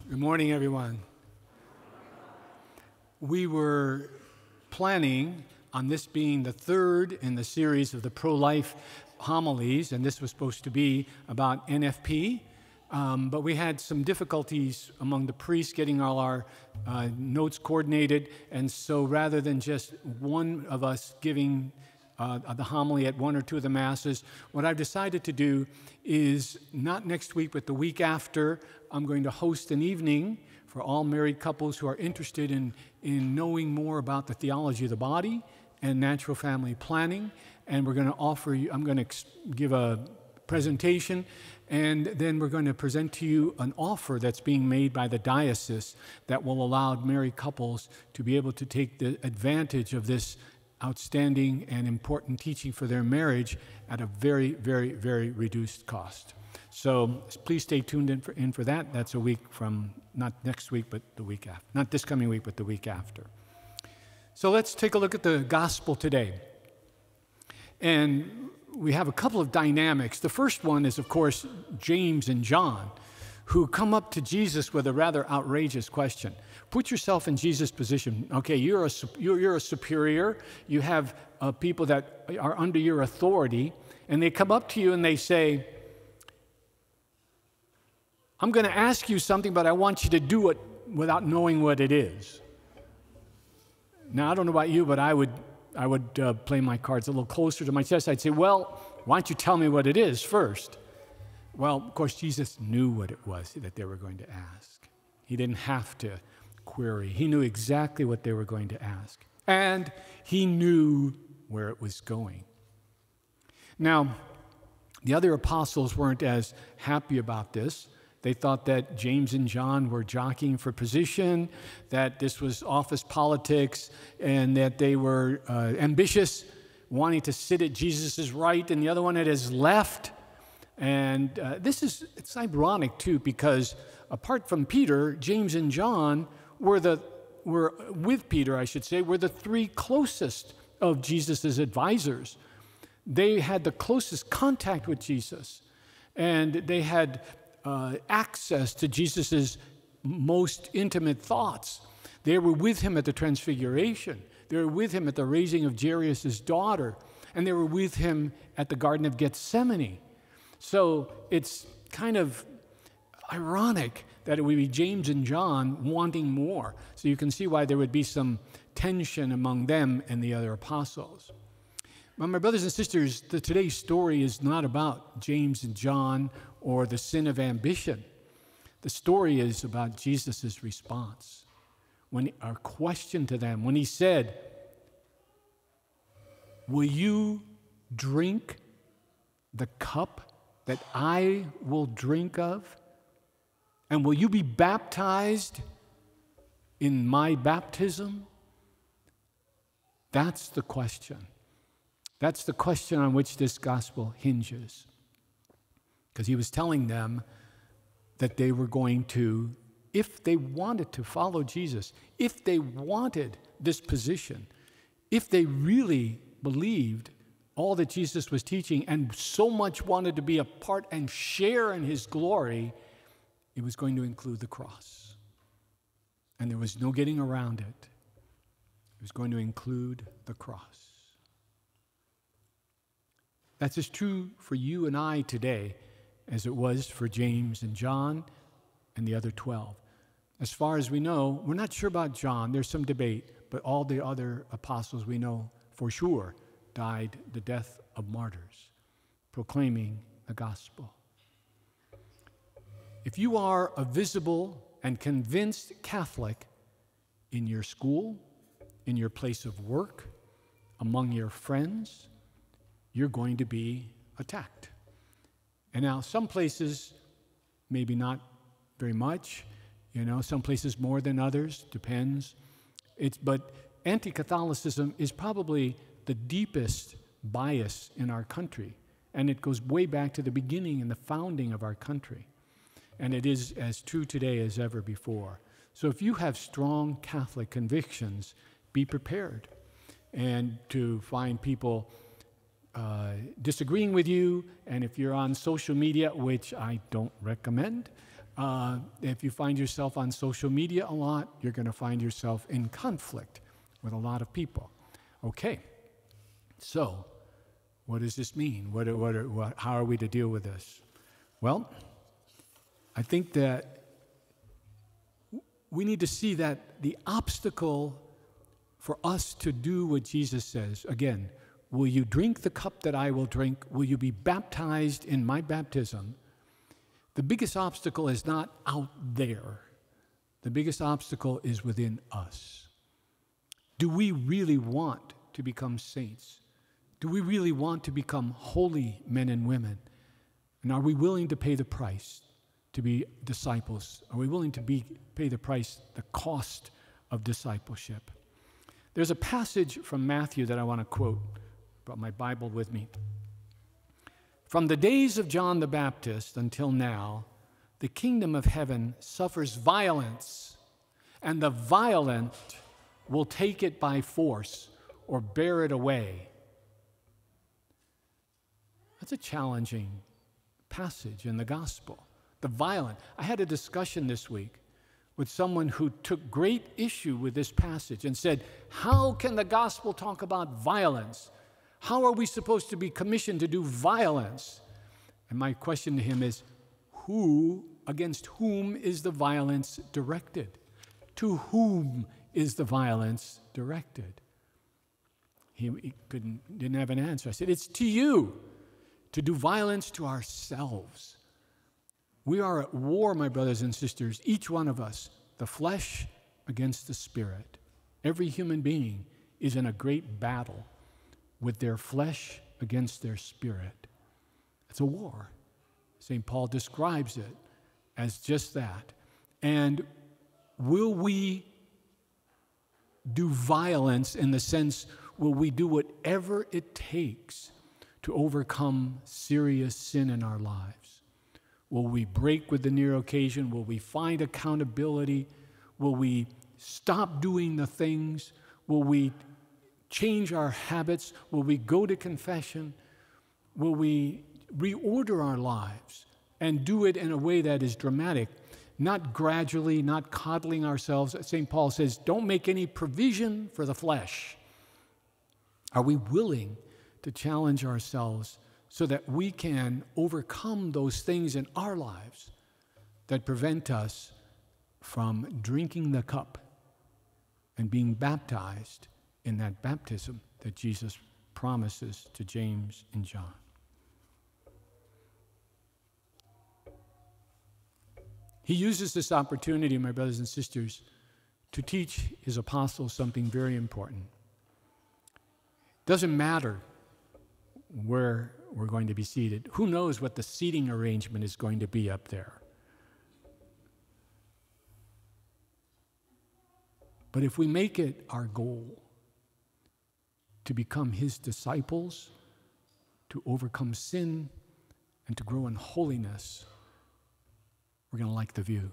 Good morning, everyone. We were planning on this being the third in the series of the pro-life homilies, and this was supposed to be about NFP, but we had some difficulties among the priests getting all our notes coordinated, and so rather than just one of us giving the homily at one or two of the masses, what I've decided to do is not next week, but the week after, I'm going to host an evening for all married couples who are interested in knowing more about the theology of the body and natural family planning. And we're going to offer you, I'm going to give a presentation, and then we're going to present to you an offer that's being made by the diocese that will allow married couples to be able to take the advantage of this outstanding and important teaching for their marriage at a very, very, very reduced cost. So please stay tuned in for that. That's a week from, not next week, but the week after. Not this coming week, but the week after. So let's take a look at the gospel today. And we have a couple of dynamics. The first one is, of course, James and John, who come up to Jesus with a rather outrageous question. Put yourself in Jesus' position. Okay, you're a superior. You have people that are under your authority, and they come up to you and they say, I'm going to ask you something, but I want you to do it without knowing what it is. Now, I don't know about you, but I would play my cards a little closer to my chest. I'd say, well, why don't you tell me what it is first? Well, of course, Jesus knew what it was that they were going to ask. He didn't have to query. He knew exactly what they were going to ask. And he knew where it was going. Now, the other apostles weren't as happy about this. They thought that James and John were jockeying for position, that this was office politics, and that they were ambitious, wanting to sit at Jesus' right and the other one at his left. And it's ironic, too, because apart from Peter, James and John were with Peter, I should say, were the three closest of Jesus' advisors. They had the closest contact with Jesus, and they had access to Jesus' most intimate thoughts. They were with him at the Transfiguration. They were with him at the raising of Jairus' daughter, and they were with him at the Garden of Gethsemane. So it's kind of ironic that it would be James and John wanting more. So you can see why there would be some tension among them and the other apostles. But my brothers and sisters, today's story is not about James and John or the sin of ambition. The story is about Jesus' response. When our question to them, when he said, will you drink the cup that I will drink of? And will you be baptized in my baptism? That's the question. That's the question on which this gospel hinges. Because he was telling them that they were going to, if they wanted to follow Jesus, if they wanted this position, if they really believed all that Jesus was teaching and so much wanted to be a part and share in his glory, it was going to include the cross. And there was no getting around it. It was going to include the cross. That's as true for you and I today as it was for James and John and the other 12. As far as we know, we're not sure about John. There's some debate, but all the other apostles we know for sure died the death of martyrs, proclaiming the gospel. If you are a visible and convinced Catholic in your school, in your place of work, among your friends, you're going to be attacked. And now some places, maybe not very much, some places more than others, depends. But anti-Catholicism is probably the deepest bias in our country. And it goes way back to the beginning and the founding of our country. And it is as true today as ever before. So if you have strong Catholic convictions, be prepared and to find people disagreeing with you, and if you're on social media, which I don't recommend, if you find yourself on social media a lot, you're going to find yourself in conflict with a lot of people. Okay, so what does this mean? How are we to deal with this? Well, I think that we need to see that the obstacle for us to do what Jesus says, again, will you drink the cup that I will drink? Will you be baptized in my baptism? The biggest obstacle is not out there. The biggest obstacle is within us. Do we really want to become saints? Do we really want to become holy men and women? And are we willing to pay the price to be disciples? Are we willing to pay the price, the cost of discipleship? There's a passage from Matthew that I want to quote. Brought my Bible with me. From the days of John the Baptist until now, the kingdom of heaven suffers violence, and the violent will take it by force or bear it away. That's a challenging passage in the gospel. The violent. I had a discussion this week with someone who took great issue with this passage and said, how can the gospel talk about violence? How are we supposed to be commissioned to do violence? And my question to him is, against whom is the violence directed? To whom is the violence directed? He didn't have an answer. I said, it's to you, to do violence to ourselves. We are at war, my brothers and sisters, each one of us, the flesh against the spirit. Every human being is in a great battle with their flesh against their spirit. It's a war. St. Paul describes it as just that. And will we do violence in the sense, will we do whatever it takes to overcome serious sin in our lives? Will we break with the near occasion? Will we find accountability? Will we stop doing the things? Will we change our habits? Will we go to confession? Will we reorder our lives and do it in a way that is dramatic, not gradually, not coddling ourselves? St. Paul says, don't make any provision for the flesh. Are we willing to challenge ourselves so that we can overcome those things in our lives that prevent us from drinking the cup and being baptized in that baptism that Jesus promises to James and John? He uses this opportunity, my brothers and sisters, to teach his apostles something very important. It doesn't matter where we're going to be seated. Who knows what the seating arrangement is going to be up there? But if we make it our goal to become his disciples, to overcome sin, and to grow in holiness, we're going to like the view.